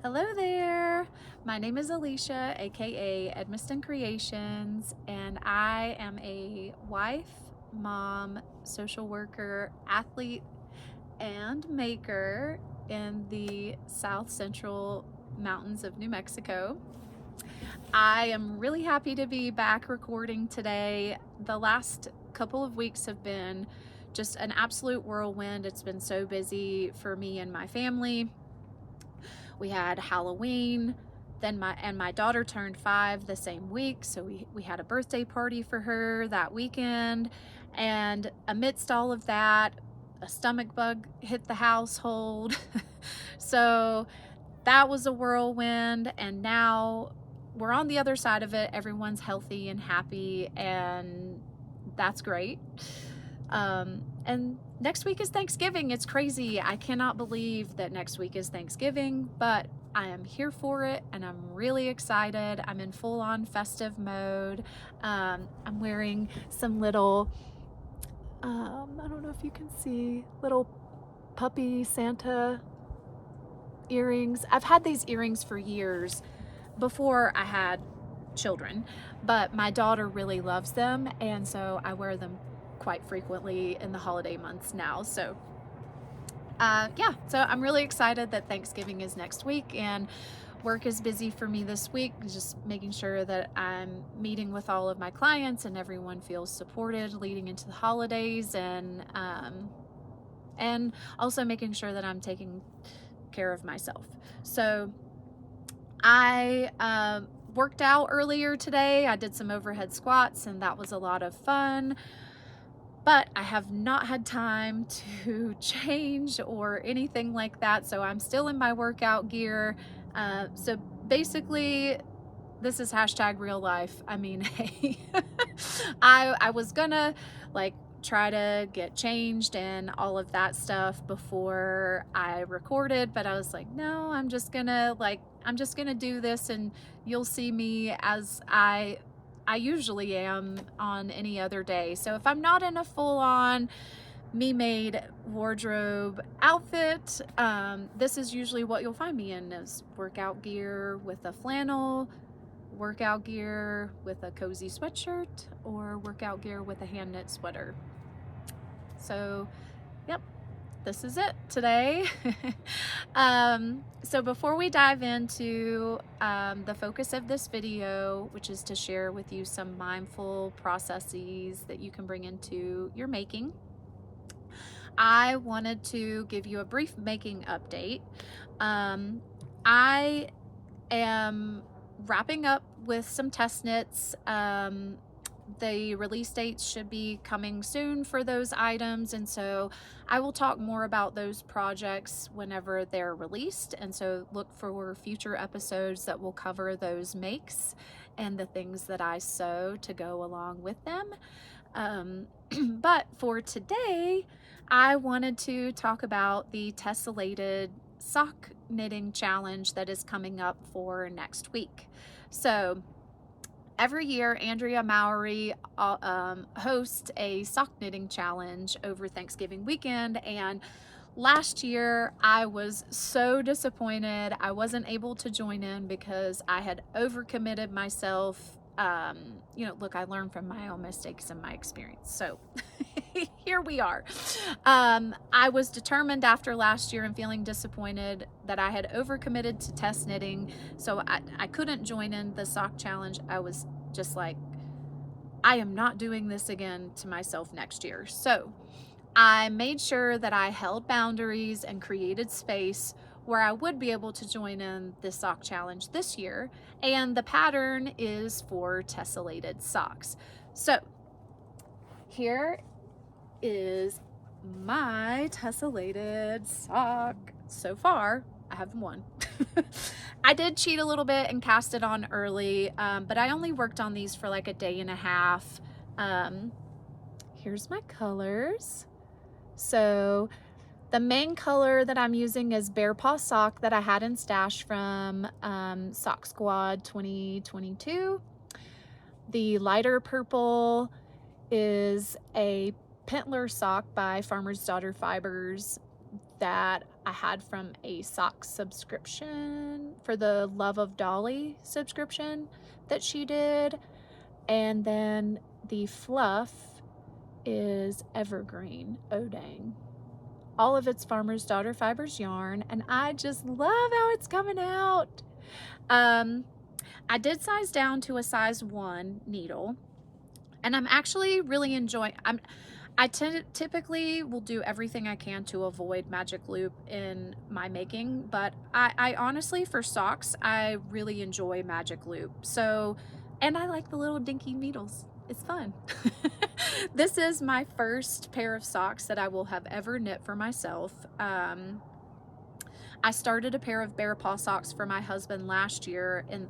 Hello there. My name is Alicia, aka Edmiston Creations, and I am a wife, mom, social worker, athlete, and maker in the South Central Mountains of New Mexico. I am really happy to be back recording today. The last couple of weeks have been just an absolute whirlwind. It's been so busy for me and my family. We had Halloween, then my daughter turned 5 the same week, so we had a birthday party for her that weekend. And amidst all of that, a stomach bug hit the household. So that was a whirlwind, and now we're on the other side of it. Everyone's healthy and happy, and that's great. And next week is Thanksgiving. It's crazy. I cannot believe that next week is Thanksgiving, but I am here for it and I'm really excited. I'm in full-on festive mode. I'm wearing some little, I don't know if you can see, little puppy Santa earrings. I've had these earrings for years before I had children, but my daughter really loves them, and so I wear them quite frequently in the holiday months now. So yeah, so I'm really excited that Thanksgiving is next week, and work is busy for me this week, just making sure that I'm meeting with all of my clients and everyone feels supported leading into the holidays, and also making sure that I'm taking care of myself. So I worked out earlier today. I did some overhead squats and that was a lot of fun, but I have not had time to change or anything like that. So I'm still in my workout gear. So basically, this is hashtag real life. I mean, hey, I was gonna like try to get changed and all of that stuff before I recorded, but I was like, no, I'm just gonna do this, and you'll see me as I usually am on any other day. So if I'm not in a full-on me-made wardrobe outfit, this is usually what you'll find me in, is workout gear with a flannel, workout gear with a cozy sweatshirt, or workout gear with a hand knit sweater. So yep, this is it today. So before we dive into the focus of this video, which is to share with you some mindful processes that you can bring into your making, I wanted to give you a brief making update. I am wrapping up with some test knits. The release dates should be coming soon for those items, and so I will talk more about those projects whenever they're released, and so look for future episodes that will cover those makes and the things that I sew to go along with them. But for today, I wanted to talk about the tessellated sock knitting challenge that is coming up for next week. So every year, Andrea Mowry hosts a sock knitting challenge over Thanksgiving weekend, and last year I was so disappointed I wasn't able to join in because I had overcommitted myself. Look, I learned from my own mistakes and my experience, so here we are. I was determined after last year and feeling disappointed that I had overcommitted to test knitting, so I couldn't join in the sock challenge. I was just like, I am not doing this again to myself next year. So I made sure that I held boundaries and created space where I would be able to join in the sock challenge this year, and the pattern is for tessellated socks. So here is my tessellated sock. So far, I have one. I did cheat a little bit and cast it on early, but I only worked on these for like a day and a half. Here's my colors. So the main color that I'm using is Bear Paw Sock that I had in stash from Sock Squad 2022. The lighter purple is a Pentler sock by Farmer's Daughter Fibers. that I had from a sock subscription for the Love of Dolly subscription that she did. And then the fluff is evergreen Odang. All of it's Farmer's Daughter Fibers yarn, and I just love how it's coming out. I did size down to a size 1 needle, and I'm actually really enjoying. I typically will do everything I can to avoid magic loop in my making, but I honestly, for socks, I really enjoy magic loop. So, and I like the little dinky needles. It's fun. This is my first pair of socks that I will have ever knit for myself. I started a pair of bear paw socks for my husband last year in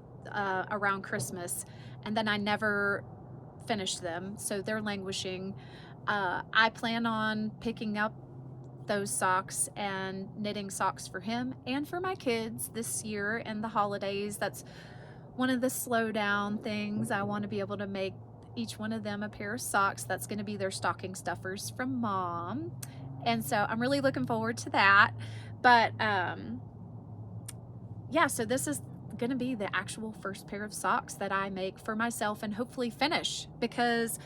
around Christmas, and then I never finished them, so they're languishing. I plan on picking up those socks and knitting socks for him and for my kids this year and the holidays. That's one of the slow down things. I want to be able to make each one of them a pair of socks. That's going to be their stocking stuffers from Mom. And so I'm really looking forward to that. But yeah, so this is going to be the actual first pair of socks that I make for myself and hopefully finish, because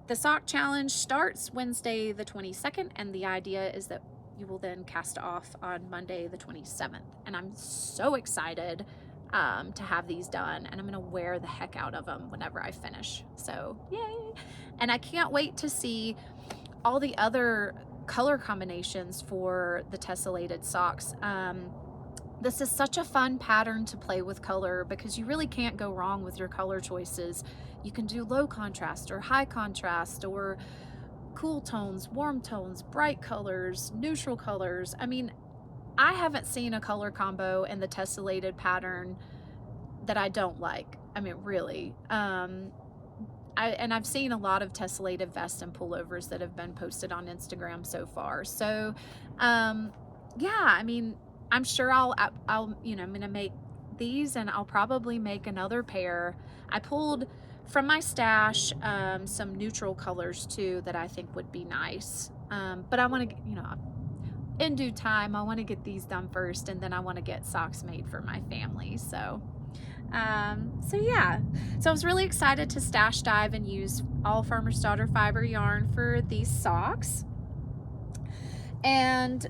the sock challenge starts Wednesday the 22nd, and the idea is that you will then cast off on Monday the 27th. And I'm so excited to have these done, and I'm gonna wear the heck out of them whenever I finish. So yay! And I can't wait to see all the other color combinations for the tessellated socks. This is such a fun pattern to play with color, because you really can't go wrong with your color choices. You can do low contrast or high contrast, or cool tones, warm tones, bright colors, neutral colors. I mean, I haven't seen a color combo in the tessellated pattern that I don't like. I mean, really. I've seen a lot of tessellated vests and pullovers that have been posted on Instagram so far. So, yeah, I mean, I'm sure I'll, you know, I'm gonna make these, and I'll probably make another pair. I pulled from my stash some neutral colors too that I think would be nice. But I want to, you know, in due time, I want to get these done first, and then I want to get socks made for my family. So, so yeah, so I was really excited to stash dive and use all Farmer's Daughter fiber yarn for these socks. And,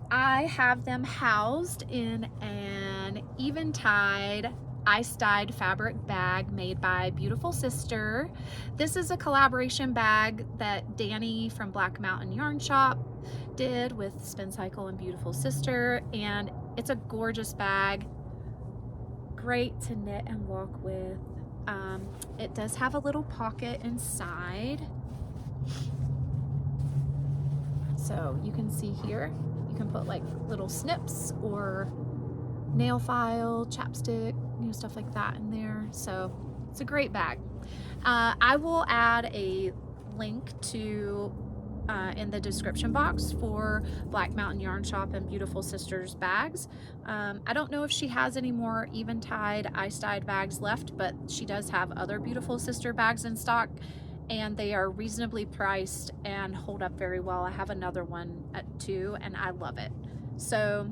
I have them housed in an eventide ice-dyed fabric bag made by Beautiful Sister. This is a collaboration bag that Danny from Black Mountain Yarn Shop did with Spin Cycle and Beautiful Sister, and it's a gorgeous bag, great to knit and walk with. It does have a little pocket inside, so you can see here, you can put like little snips or nail file, chapstick, you know, stuff like that in there. So it's a great bag. I will add a link to in the description box for Black Mountain Yarn Shop and Beautiful Sisters bags. I don't know if she has any more eventide ice-dyed bags left, but she does have other Beautiful Sister bags in stock, and they are reasonably priced and hold up very well. I have another one too, and I love it. So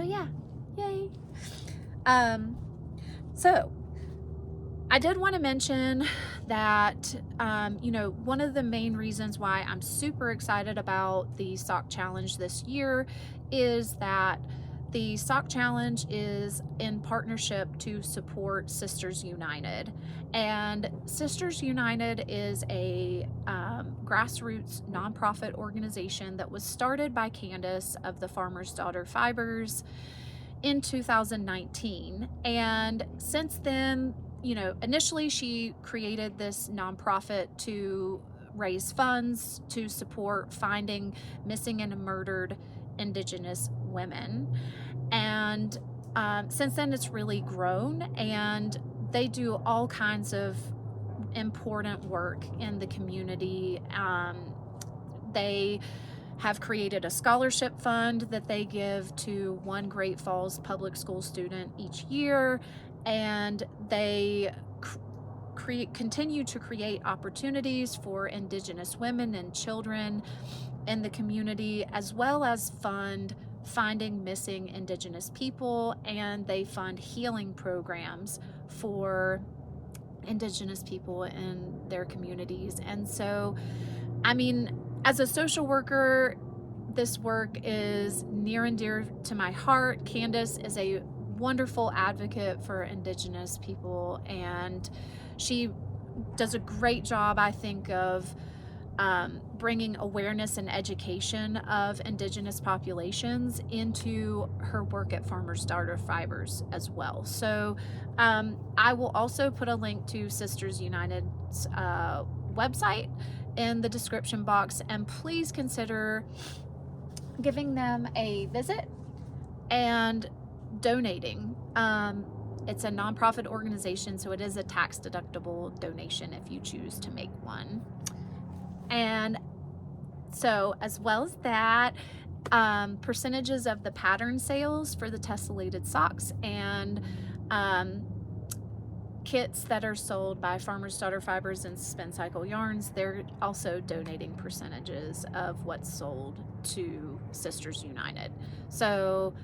yeah, yay. So I did want to mention that, you know, one of the main reasons why I'm super excited about the sock challenge this year is that the sock challenge is in partnership to support Sisters United. And Sisters United is a grassroots nonprofit organization that was started by Candace of the Farmer's Daughter Fibers in 2019. And since then, you know, initially she created this nonprofit to raise funds to support finding missing and murdered Indigenous women. And since then it's really grown, and they do all kinds of important work in the community. They have created a scholarship fund that they give to one Great Falls public school student each year, and they continue to create opportunities for Indigenous women and children in the community, as well as fund finding missing Indigenous people, and they fund healing programs for Indigenous people in their communities. And so, I mean, as a social worker, this work is near and dear to my heart. Candace is a wonderful advocate for Indigenous people, and she does a great job, I think, of bringing awareness and education of Indigenous populations into her work at Farmers Daughter Fibers as well. So I will also put a link to Sisters United's website in the description box, and please consider giving them a visit and donating. It's a nonprofit organization, so it is a tax-deductible donation if you choose to make one. And so, as well as that, percentages of the pattern sales for the tessellated socks and kits that are sold by Farmers Daughter Fibers and Spin Cycle Yarns, they're also donating percentages of what's sold to Sisters United. So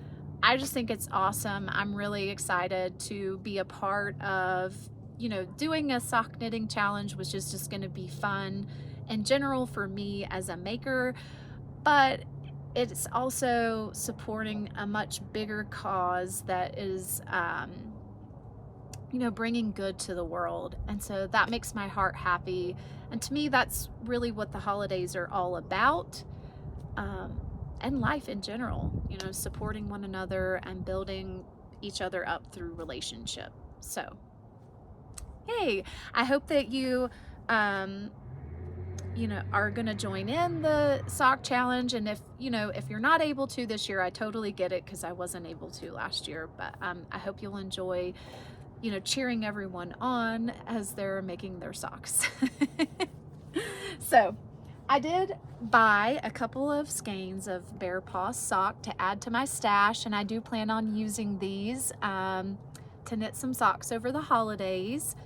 I just think it's awesome. I'm really excited to be a part of, doing a sock knitting challenge, which is just going to be fun in general for me as a maker, but it's also supporting a much bigger cause that is, bringing good to the world. And so that makes my heart happy. And to me, that's really what the holidays are all about, and life in general, supporting one another and building each other up through relationship. So, hey, I hope that you, are going to join in the sock challenge. And if you're not able to this year, I totally get it, because I wasn't able to last year, but I hope you'll enjoy, cheering everyone on as they're making their socks. So I did buy a couple of skeins of Bear Paw sock to add to my stash, and I do plan on using these to knit some socks over the holidays.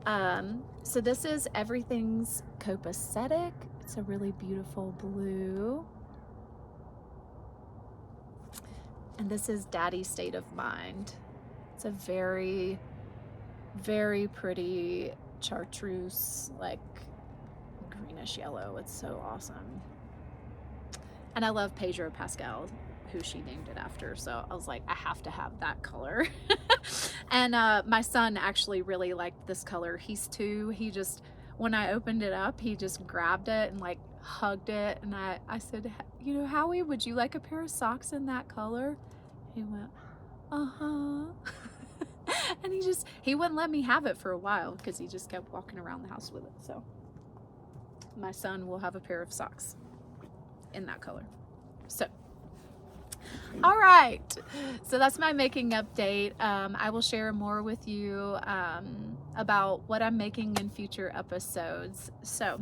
So this is Everything's Copacetic. It's a really beautiful blue. And this is Daddy's State of Mind. It's a very, very pretty chartreuse, like greenish yellow. It's so awesome. And I love Pedro Pascal, who she named it after, so I was like, I have to have that color. And my son actually really liked this color. He's 2. He just, when I opened it up, he just grabbed it and like hugged it, and I said, Howie, would you like a pair of socks in that color? He went, uh-huh. And he wouldn't let me have it for a while, because he just kept walking around the house with it. So my son will have a pair of socks in that color. So all right, so that's my making update. I will share more with you about what I'm making in future episodes. So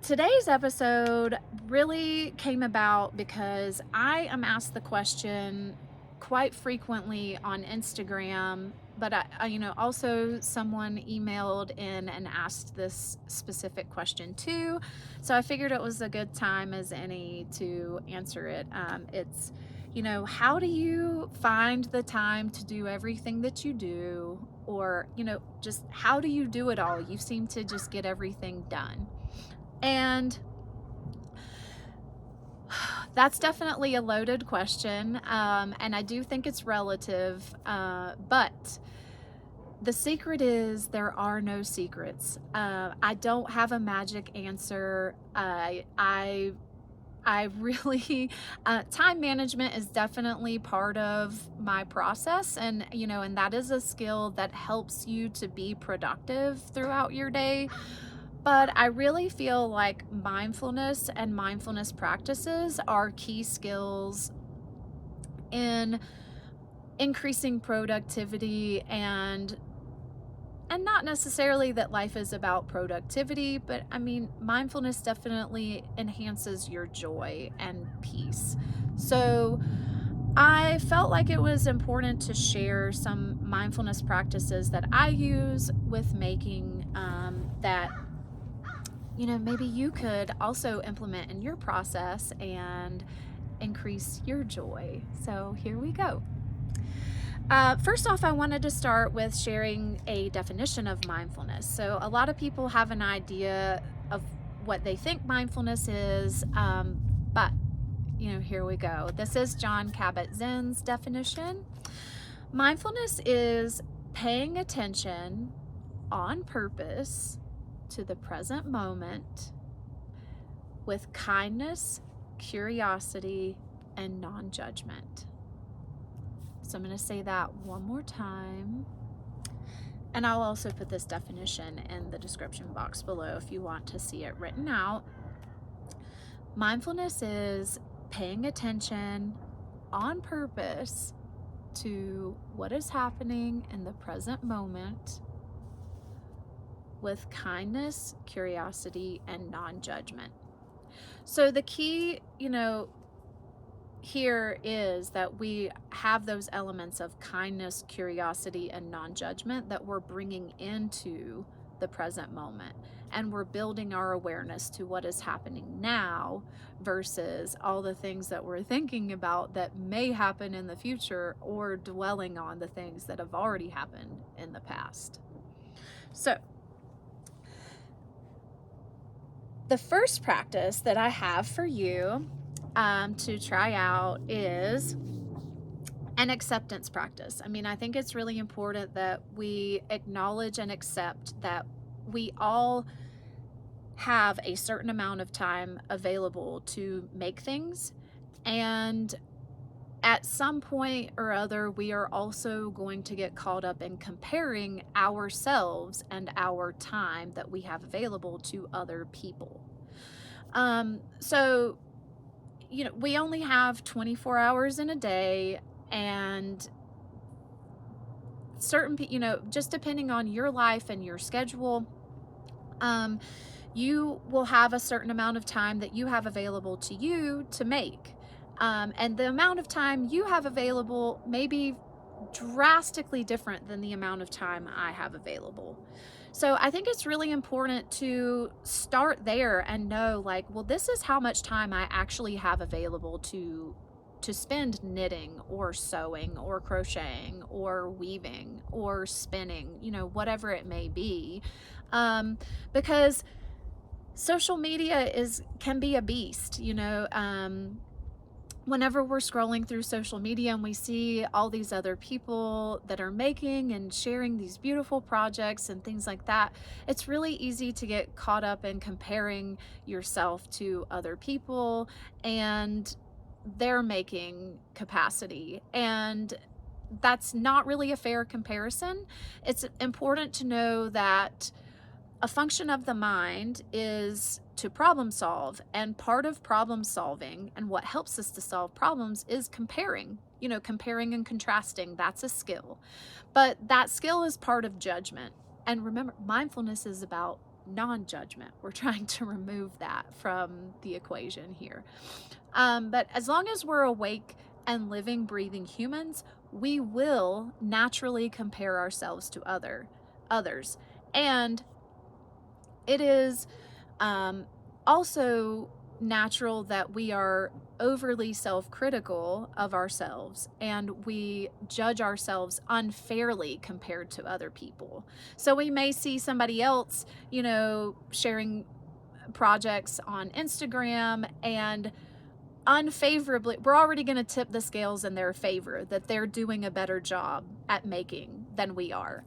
today's episode really came about because I am asked the question quite frequently on Instagram, but also someone emailed in and asked this specific question too. So I figured it was a good time as any to answer it. It's, how do you find the time to do everything that you do? Or, just how do you do it all? You seem to just get everything done. And that's definitely a loaded question, and I do think it's relative, but the secret is there are no secrets. I don't have a magic answer. I really, time management is definitely part of my process, and and that is a skill that helps you to be productive throughout your day. But I really feel like mindfulness and mindfulness practices are key skills in increasing productivity, and not necessarily that life is about productivity, but mindfulness definitely enhances your joy and peace. So I felt like it was important to share some mindfulness practices that I use with making, that maybe you could also implement in your process and increase your joy. So here we go. First off, I wanted to start with sharing a definition of mindfulness. So a lot of people have an idea of what they think mindfulness is, but here we go. This is Jon Kabat-Zinn's definition. Mindfulness is paying attention on purpose to the present moment with kindness, curiosity, and non-judgment. So I'm going to say that one more time. And I'll also put this definition in the description box below if you want to see it written out. Mindfulness is paying attention on purpose to what is happening in the present moment with kindness, curiosity, and non-judgment. So the key, here is that we have those elements of kindness, curiosity, and non-judgment that we're bringing into the present moment. And we're building our awareness to what is happening now versus all the things that we're thinking about that may happen in the future, or dwelling on the things that have already happened in the past. So the first practice that I have for you to try out is an acceptance practice. I think it's really important that we acknowledge and accept that we all have a certain amount of time available to make things, and at some point or other we are also going to get caught up in comparing ourselves and our time that we have available to other people. So we only have 24 hours in a day, and certain, just depending on your life and your schedule, you will have a certain amount of time that you have available to you to make. And the amount of time you have available may be drastically different than the amount of time I have available. So I think it's really important to start there and know, well, this is how much time I actually have available to spend knitting or sewing or crocheting or weaving or spinning, whatever it may be. Because social media can be a beast, whenever we're scrolling through social media and we see all these other people that are making and sharing these beautiful projects and things like that, it's really easy to get caught up in comparing yourself to other people and their making capacity. And that's not really a fair comparison. It's important to know that a function of the mind is to problem solve, and part of problem solving and what helps us to solve problems is comparing and contrasting. That's a skill, but that skill is part of judgment. And remember, mindfulness is about non-judgment. We're trying to remove that from the equation here. But as long as we're awake and living, breathing humans, we will naturally compare ourselves to others. And it is also natural that we are overly self-critical of ourselves, and we judge ourselves unfairly compared to other people. So we may see somebody else, sharing projects on Instagram, and unfavorably, we're already going to tip the scales in their favor, that they're doing a better job at making than we are.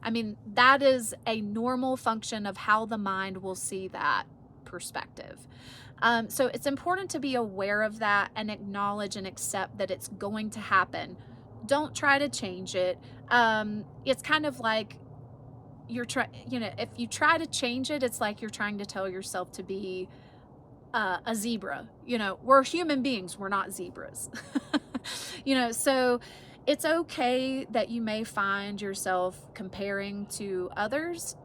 That is a normal function of how the mind will see that perspective. So it's important to be aware of that and acknowledge and accept that it's going to happen. Don't try to change it. It's kind of like if you try to change it, it's like you're trying to tell yourself to be a zebra. We're human beings, we're not zebras. So it's okay that you may find yourself comparing to others.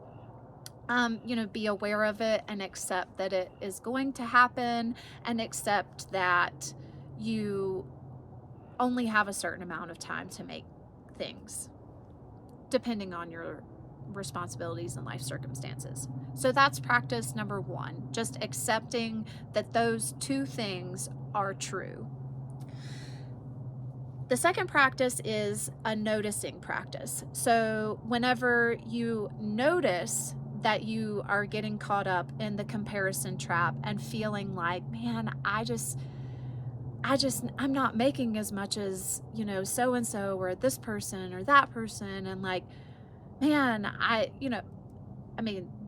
Be aware of it and accept that it is going to happen, and accept that you only have a certain amount of time to make things, depending on your responsibilities and life circumstances. So that's practice number one, just accepting that those two things are true. The second practice is a noticing practice. So whenever you notice that you are getting caught up in the comparison trap and feeling like, man, I'm not making as much as, so and so or this person or that person, and like, man,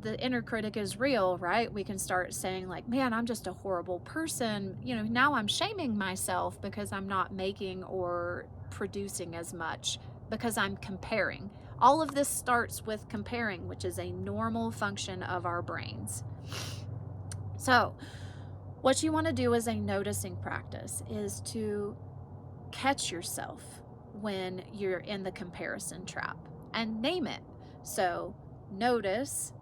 the inner critic is real, right? We can start saying like, man, I'm just a horrible person. Now I'm shaming myself because I'm not making or producing as much because I'm comparing. All of this starts with comparing, which is a normal function of our brains. So what you want to do as a noticing practice is to catch yourself when you're in the comparison trap and name it. So notice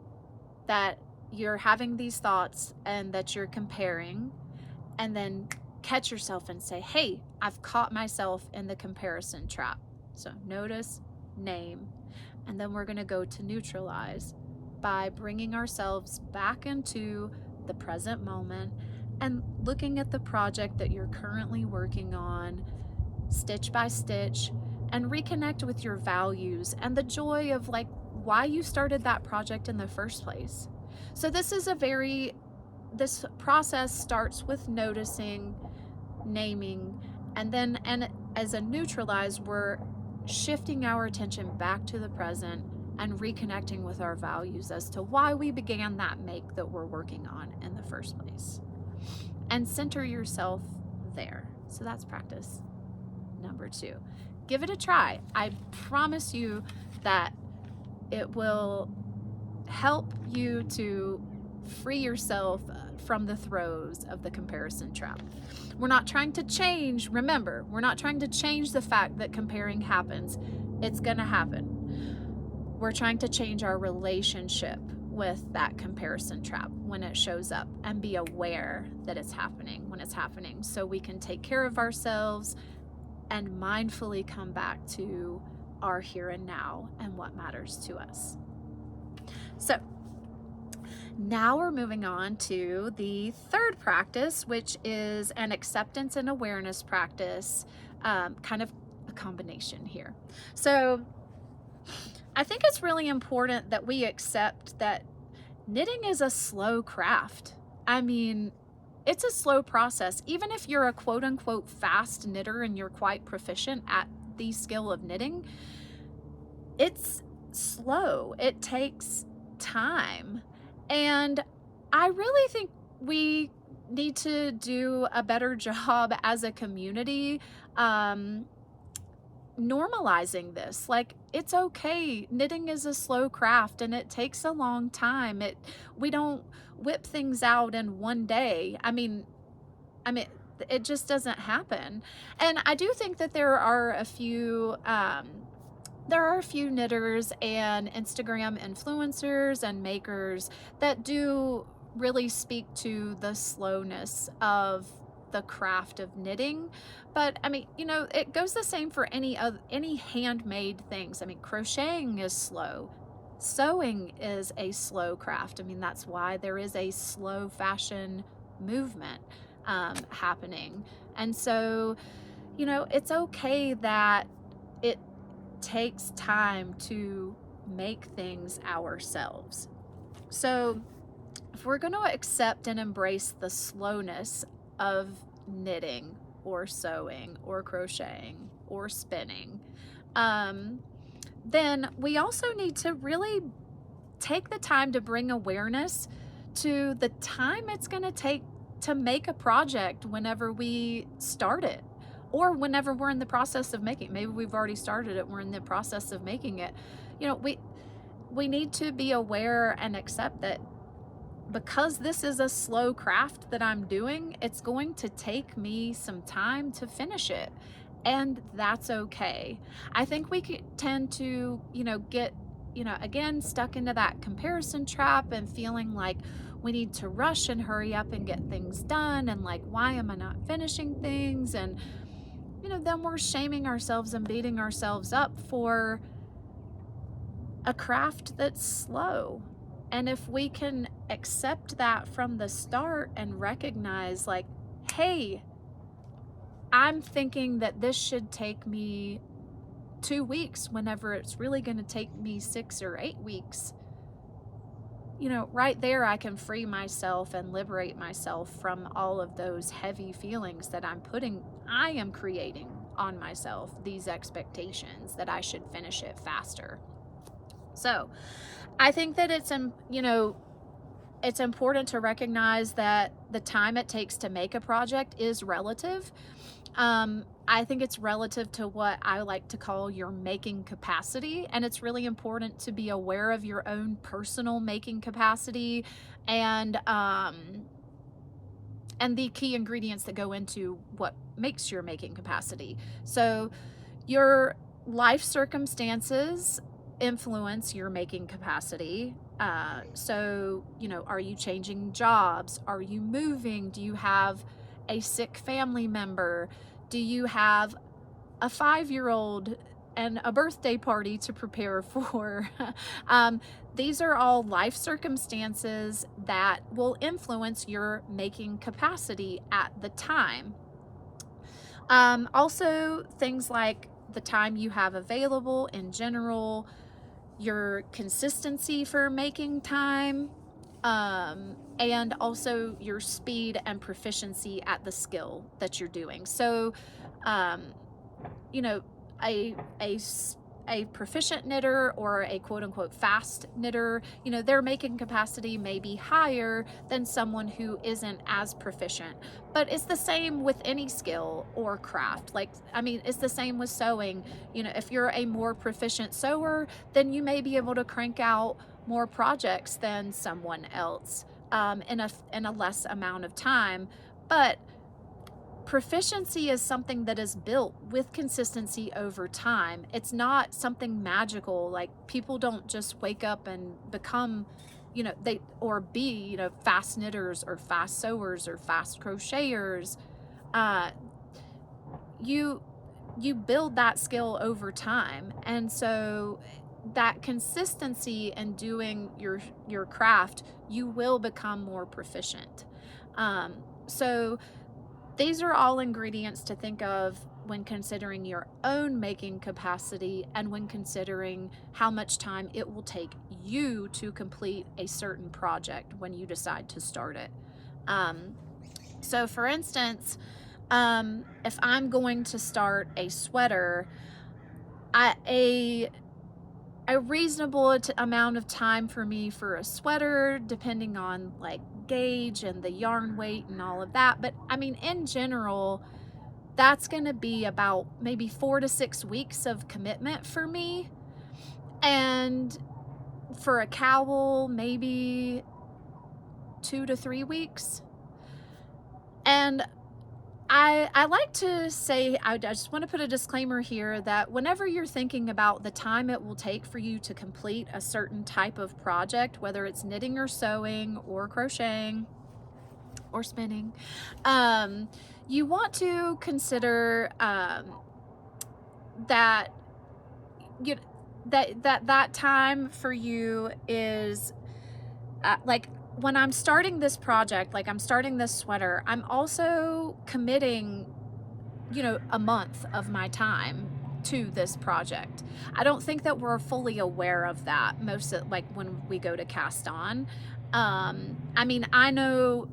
that you're having these thoughts and that you're comparing, and then catch yourself and say, hey, I've caught myself in the comparison trap. So notice, name, and then we're going to go to neutralize by bringing ourselves back into the present moment and looking at the project that you're currently working on, stitch by stitch, and reconnect with your values and the joy of like why you started that project in the first place. So this process starts with noticing, naming, and as a neutralize, we're shifting our attention back to the present and reconnecting with our values as to why we began that make that we're working on in the first place. And center yourself there. So that's practice number 2. Give it a try. I promise you that it will help you to free yourself from the throes of the comparison trap. We're not trying to change, remember, we're not trying to change the fact that comparing happens. It's going to happen. We're trying to change our relationship with that comparison trap when it shows up and be aware that it's happening when it's happening, so we can take care of ourselves and mindfully come back to our here and now and what matters to us. So now we're moving on to the third practice, which is an acceptance and awareness practice, kind of a combination here. So I think it's really important that we accept that knitting is a slow craft. It's a slow process. Even if you're a quote unquote fast knitter and you're quite proficient at the skill of knitting, it's slow. It takes time. And I really think we need to do a better job as a community normalizing this. Like, it's okay. Knitting is a slow craft and it takes a long time. We don't whip things out in one day. It just doesn't happen. And I do think that there are a few knitters and Instagram influencers and makers that do really speak to the slowness of the craft of knitting. But it goes the same for any handmade things. Crocheting is slow. Sewing is a slow craft. That's why there is a slow fashion movement happening. And so, it's okay that it takes time to make things ourselves. So if we're going to accept and embrace the slowness of knitting or sewing or crocheting or spinning, then we also need to really take the time to bring awareness to the time it's going to take to make a project whenever we start it, or whenever we're in the process of making it. Maybe we've already started it, we're in the process of making it. We need to be aware and accept that because this is a slow craft that I'm doing, it's going to take me some time to finish it. And that's okay. I think we tend to, get, again, stuck into that comparison trap and feeling like we need to rush and hurry up and get things done. And like, why am I not finishing things? And, then we're shaming ourselves and beating ourselves up for a craft that's slow. And if we can accept that from the start and recognize, like, hey, I'm thinking that this should take me 2 weeks whenever it's really going to take me 6 or 8 weeks. Right there, I can free myself and liberate myself from all of those heavy feelings that I am creating on myself, these expectations that I should finish it faster. So I think that it's important to recognize that the time it takes to make a project is relative. I think it's relative to what I like to call your making capacity, and it's really important to be aware of your own personal making capacity and the key ingredients that go into what makes your making capacity. So your life circumstances influence your making capacity. So, are you changing jobs? Are you moving? Do you have a sick family member? Do you have a 5-year-old and a birthday party to prepare for? These are all life circumstances that will influence your making capacity at the time. Also, things like the time you have available in general, your consistency for making time, and also your speed and proficiency at the skill that you're doing. So, you know, a proficient knitter or a quote unquote fast knitter, their making capacity may be higher than someone who isn't as proficient. But it's the same with any skill or craft. It's the same with sewing. If you're a more proficient sewer, then you may be able to crank out more projects than someone else in a less amount of time. But proficiency is something that is built with consistency over time. It's not something magical. Like, people don't just wake up and become, be fast knitters or fast sewers or fast crocheters. You build that skill over time, and so that consistency in doing your craft, you will become more proficient. So these are all ingredients to think of when considering your own making capacity and when considering how much time it will take you to complete a certain project when you decide to start it. So for instance, if I'm going to start a sweater, a reasonable amount of time for me for a sweater, depending on gauge and the yarn weight and all of that. But in general, that's going to be about maybe 4 to 6 weeks of commitment for me. And for a cowl, maybe 2 to 3 weeks. And I like to say, I just want to put a disclaimer here that whenever you're thinking about the time it will take for you to complete a certain type of project, whether it's knitting or sewing or crocheting or spinning, you want to consider that that time for you is when I'm starting this project, I'm starting this sweater, I'm also committing, a month of my time to this project. I don't think that we're fully aware of that when we go to cast on. I know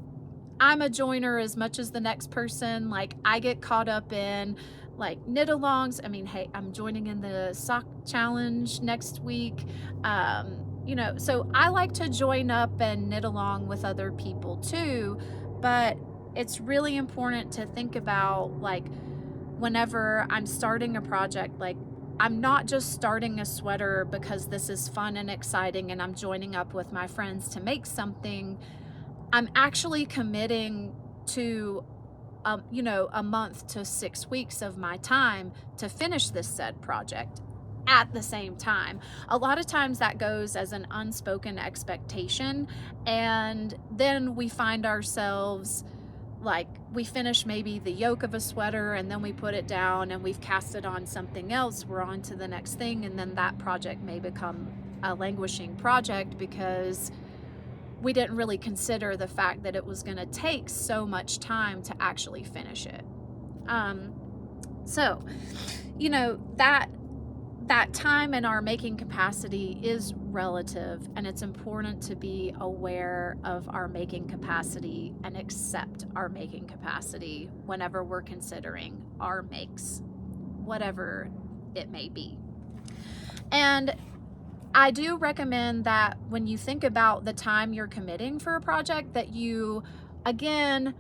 I'm a joiner as much as the next person. I get caught up in knit alongs. Hey, I'm joining in the sock challenge next week. So I like to join up and knit along with other people too, but it's really important to think about whenever I'm starting a project, I'm not just starting a sweater because this is fun and exciting and I'm joining up with my friends to make something. I'm actually committing to a month to 6 weeks of my time to finish this said project at the same time. A lot of times that goes as an unspoken expectation, and then we find ourselves we finish maybe the yoke of a sweater and then we put it down and we've cast it on something else, we're on to the next thing, and then that project may become a languishing project because we didn't really consider the fact that it was going to take so much time to actually finish it. So, you know, that time in our making capacity is relative, and it's important to be aware of our making capacity and accept our making capacity whenever we're considering our makes, whatever it may be. And I do recommend that when you think about the time you're committing for a project, that you, again,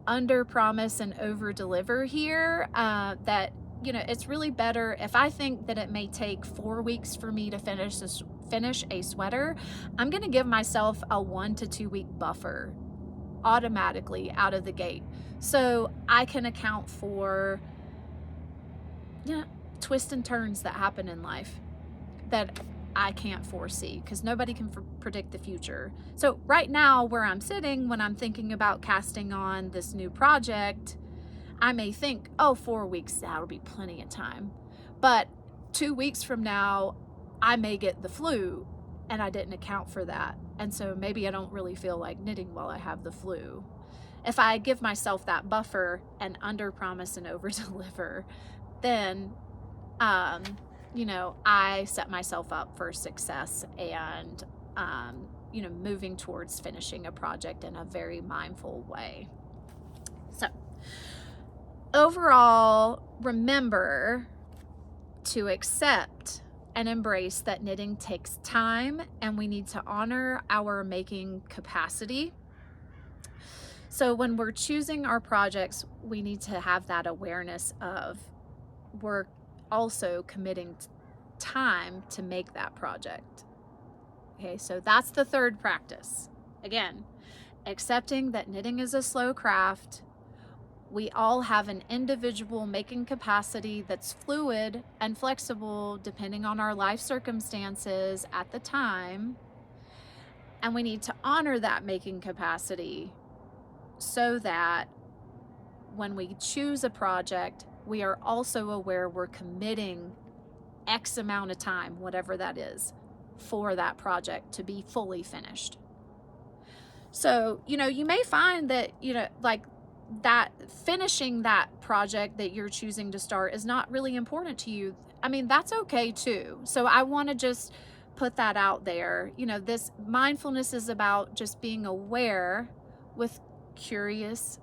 under promise and over deliver here. That, you know, it's really better if I think that it may take 4 weeks for me to finish a sweater, I'm going to give myself a 1 to 2 week buffer automatically out of the gate, so I can account for, you know, twists and turns that happen in life that I can't foresee, because nobody can predict the future. So right now, where I'm sitting, when I'm thinking about casting on this new project, I may think, oh, 4 weeks, that'll be plenty of time. But 2 weeks from now, I may get the flu, and I didn't account for that. And so maybe I don't really feel like knitting while I have the flu. If I give myself that buffer and under promise and over deliver, then you know, I set myself up for success and, you know, moving towards finishing a project in a very mindful way. So overall, remember to accept and embrace that knitting takes time, and we need to honor our making capacity. So when we're choosing our projects, we need to have that awareness of we're also committing time to make that project. Okay, so that's the third practice. Again, accepting that knitting is a slow craft. We all have an individual making capacity that's fluid and flexible depending on our life circumstances at the time. And we need to honor that making capacity so that when we choose a project, we are also aware we're committing X amount of time, whatever that is, for that project to be fully finished. So, you know, you may find that, you know, like that finishing that project that you're choosing to start is not really important to you. I mean, that's okay too. So I want to just put that out there. You know, this mindfulness is about just being aware with curiosity,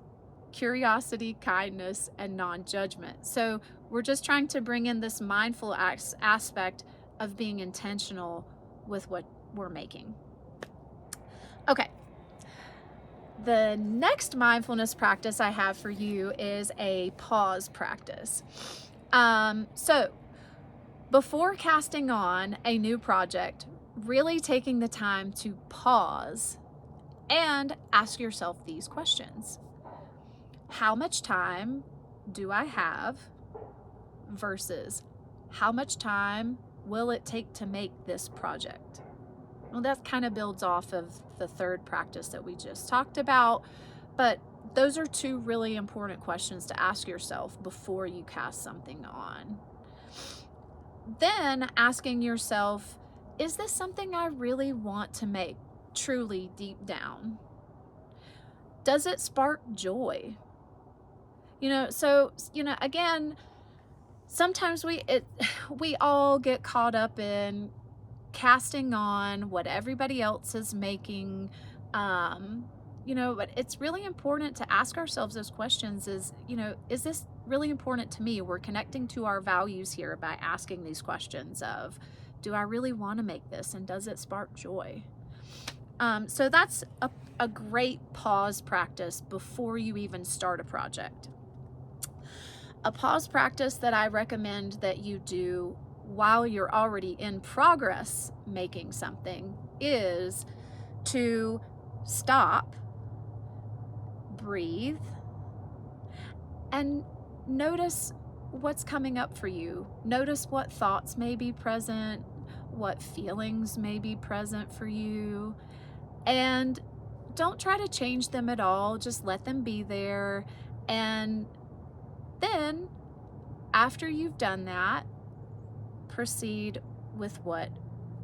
kindness, and non-judgment. So we're just trying to bring in this mindful aspect of being intentional with what we're making. Okay. The next mindfulness practice I have for you is a pause practice. So before casting on a new project, really taking the time to pause and ask yourself these questions. How much time do I have versus how much time will it take to make this project? Well, that kind of builds off of the third practice that we just talked about, but those are two really important questions to ask yourself before you cast something on. Then asking yourself, is this something I really want to make, truly deep down? Does it spark joy? You know, so, you know, again, sometimes we all get caught up in casting on what everybody else is making, you know, but it's really important to ask ourselves those questions is, you know, is this really important to me? We're connecting to our values here by asking these questions of, do I really want to make this, and does it spark joy? So that's a great pause practice before you even start a project. A pause practice that I recommend that you do while you're already in progress making something is to stop, breathe, and notice what's coming up for you. Notice what thoughts may be present, what feelings may be present for you, and don't try to change them at all. Just let them be there. And then after you've done that, proceed with what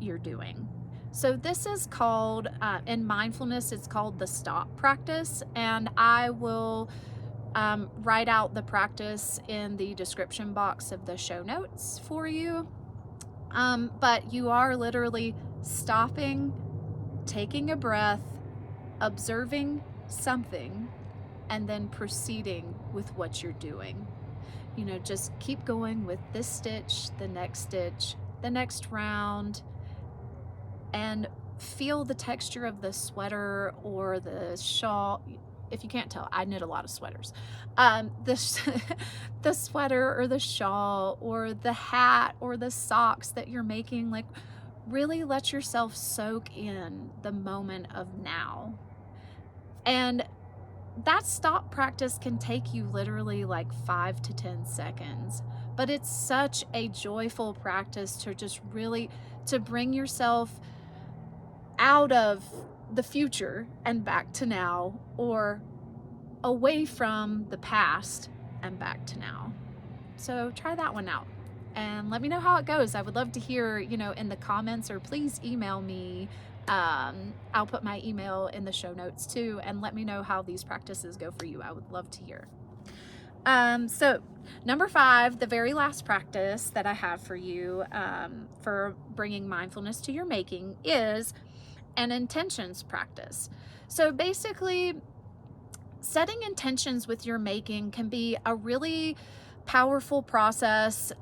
you're doing. So this is called, in mindfulness, it's called the stop practice, and I will write out the practice in the description box of the show notes for you. But you are literally stopping, taking a breath, observing something, and then proceeding with what you're doing. Just keep going with this stitch, the next round, and feel the texture of the sweater or the shawl. If you can't tell, I knit a lot of sweaters. The sweater or the shawl or the hat or the socks that you're making, like really let yourself soak in the moment of now. And that stop practice can take you literally like 5 to 10 seconds, but it's such a joyful practice to just really to bring yourself out of the future and back to now, or away from the past and back to now. So try that one out and let me know how it goes. I would love to hear, in the comments, or please email me. I'll put my email in the show notes too, and let me know how these practices go for you. I would love to hear. So number 5, the very last practice that I have for you for bringing mindfulness to your making is an intentions practice. So basically, setting intentions with your making can be a really powerful process,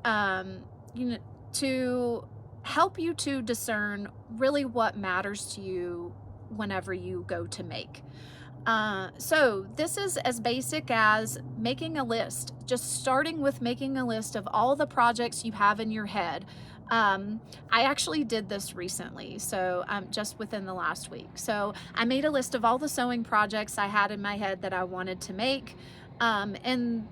to help you to discern really what matters to you whenever you go to make. So this is as basic as making a list, just starting with making a list of all the projects you have in your head. I actually did this recently, so just within the last week. So I made a list of all the sewing projects I had in my head that I wanted to make in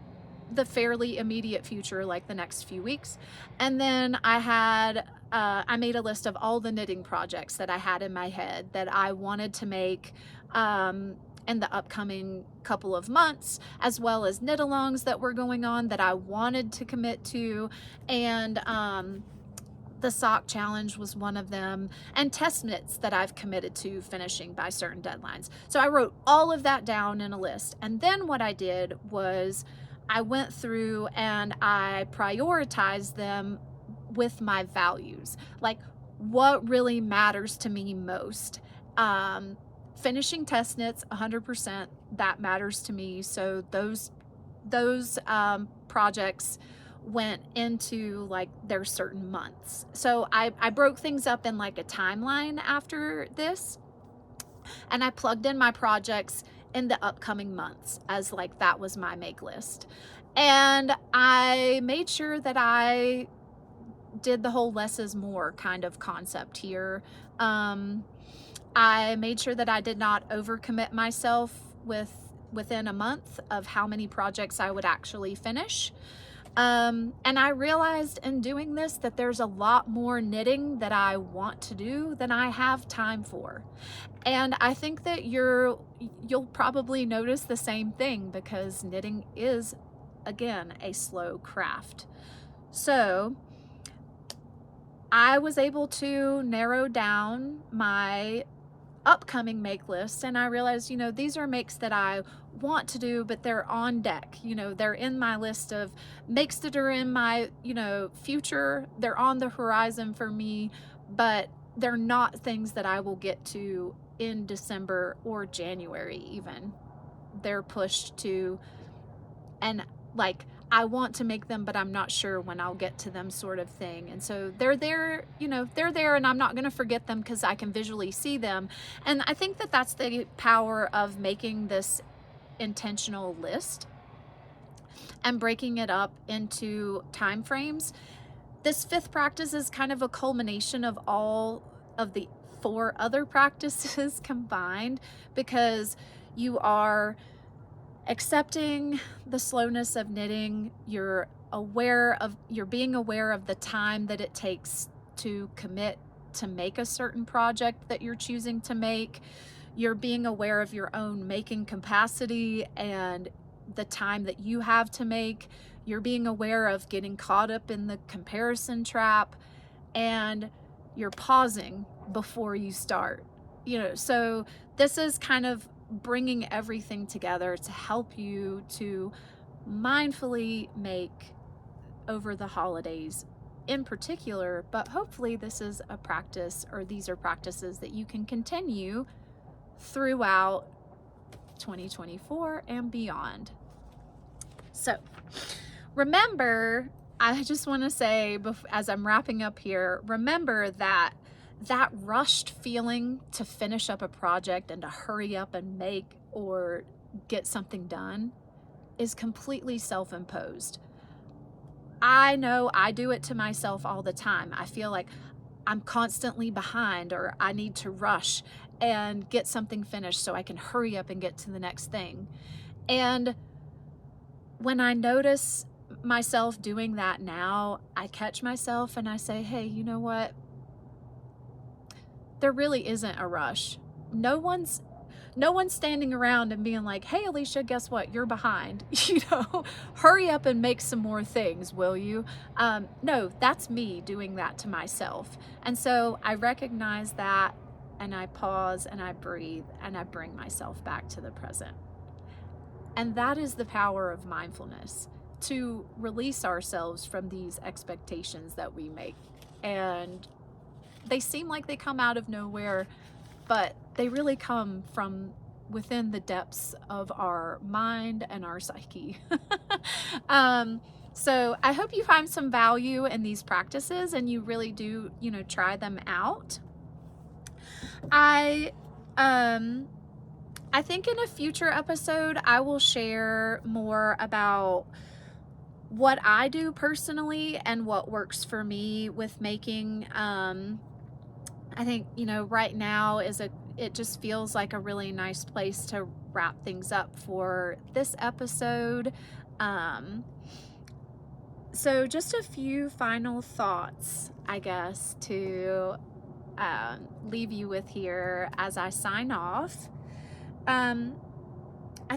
the fairly immediate future, like the next few weeks. And then I made a list of all the knitting projects that I had in my head that I wanted to make in the upcoming couple of months, as well as knit-alongs that were going on that I wanted to commit to. And the sock challenge was one of them, and test knits that I've committed to finishing by certain deadlines. So I wrote all of that down in a list. And then what I did was I went through and I prioritized them with my values, like what really matters to me most. Finishing test knits, 100%, that matters to me. So those projects went into like their certain months. So I broke things up in like a timeline after this, and I plugged in my projects in the upcoming months as like that was my make list. And I made sure that I did the whole less is more kind of concept here. I made sure that I did not overcommit myself within a month of how many projects I would actually finish. And I realized in doing this that there's a lot more knitting that I want to do than I have time for. And I think that you'll probably notice the same thing, because knitting is, again, a slow craft. So I was able to narrow down my upcoming make list, and I realized, these are makes that I want to do, but they're on deck. They're in my list of makes that are in my, future. They're on the horizon for me, but they're not things that I will get to in December or January even. They're pushed to, and like, I want to make them, but I'm not sure when I'll get to them, sort of thing. And so they're there, they're there, and I'm not going to forget them because I can visually see them. And I think that that's the power of making this intentional list and breaking it up into time frames. This 5th practice is kind of a culmination of all of the 4 other practices combined, because you are accepting the slowness of knitting. You're being aware of the time that it takes to commit to make a certain project that you're choosing to make. You're being aware of your own making capacity and the time that you have to make. You're being aware of getting caught up in the comparison trap, and you're pausing before you start. So this is kind of bringing everything together to help you to mindfully make over the holidays in particular, but hopefully this is a practice, or these are practices that you can continue throughout 2024 and beyond. So remember, I just want to say, as I'm wrapping up here, remember that rushed feeling to finish up a project and to hurry up and make or get something done is completely self-imposed. I know I do it to myself all the time. I feel like I'm constantly behind, or I need to rush and get something finished so I can hurry up and get to the next thing. And when I notice myself doing that now, I catch myself and I say, hey, you know what? There really isn't a rush. No one's standing around and being like, hey, Alicia, guess what? You're behind. Hurry up and make some more things, will you? No, that's me doing that to myself. And so I recognize that, and I pause and I breathe and I bring myself back to the present. And that is the power of mindfulness, to release ourselves from these expectations that we make. And they seem like they come out of nowhere, but they really come from within the depths of our mind and our psyche. So I hope you find some value in these practices and you really do, try them out. I think in a future episode, I will share more about what I do personally and what works for me with making. I think, right now it just feels like a really nice place to wrap things up for this episode. So just a few final thoughts, I guess, to leave you with here as I sign off. I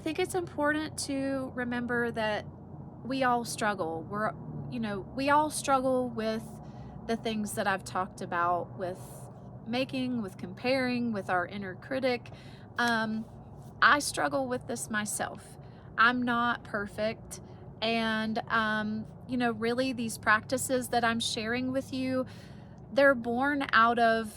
think it's important to remember that we all struggle. We all struggle with the things that I've talked about, with making, with comparing, with our inner critic. I struggle with this myself. I'm not perfect. And, really these practices that I'm sharing with you, they're born out of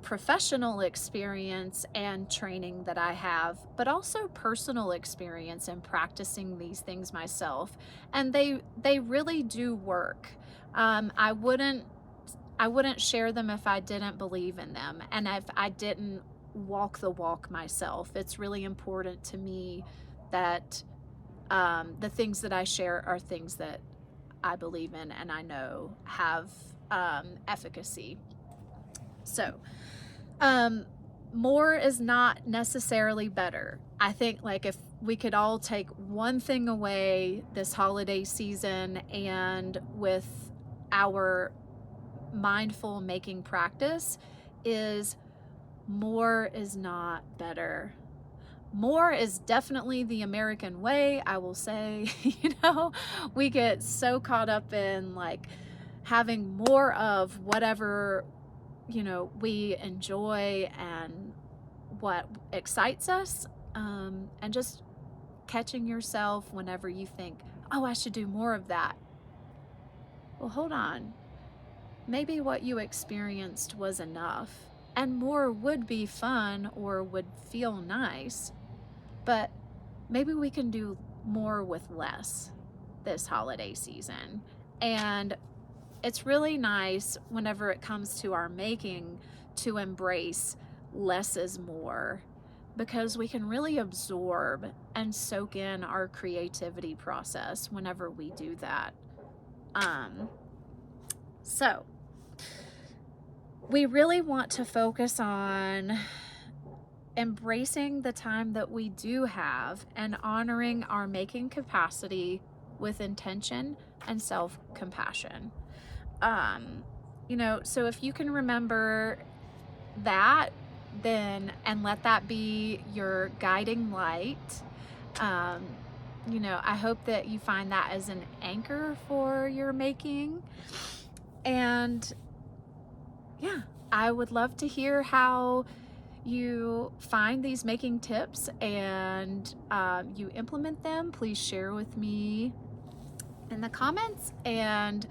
professional experience and training that I have, but also personal experience in practicing these things myself. And they really do work. I wouldn't share them if I didn't believe in them and if I didn't walk the walk myself. It's really important to me that the things that I share are things that I believe in and I know have efficacy. So more is not necessarily better. I think, like, if we could all take one thing away this holiday season, and with our mindful making practice, is more is not better. More is definitely the American way, I will say. We get so caught up in like having more of whatever we enjoy and what excites us, and just catching yourself whenever you think, oh, I should do more of that. Well, hold on. Maybe what you experienced was enough, and more would be fun or would feel nice, but maybe we can do more with less this holiday season. And it's really nice whenever it comes to our making to embrace less is more, because we can really absorb and soak in our creativity process whenever we do that. So we really want to focus on embracing the time that we do have and honoring our making capacity with intention and self-compassion. So if you can remember that, then, and let that be your guiding light, I hope that you find that as an anchor for your making. And yeah, I would love to hear how you find these making tips and you implement them. Please share with me in the comments, and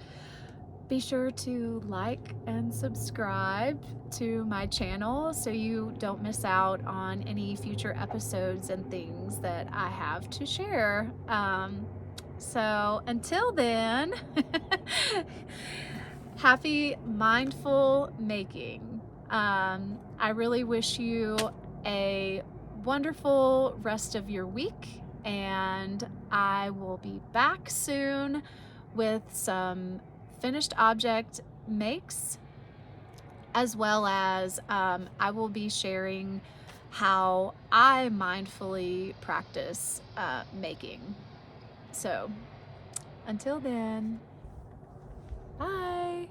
be sure to like and subscribe to my channel so you don't miss out on any future episodes and things that I have to share. So until then, happy mindful making. I really wish you a wonderful rest of your week, and I will be back soon with some finished object makes, as well as I will be sharing how I mindfully practice making. So until then, bye.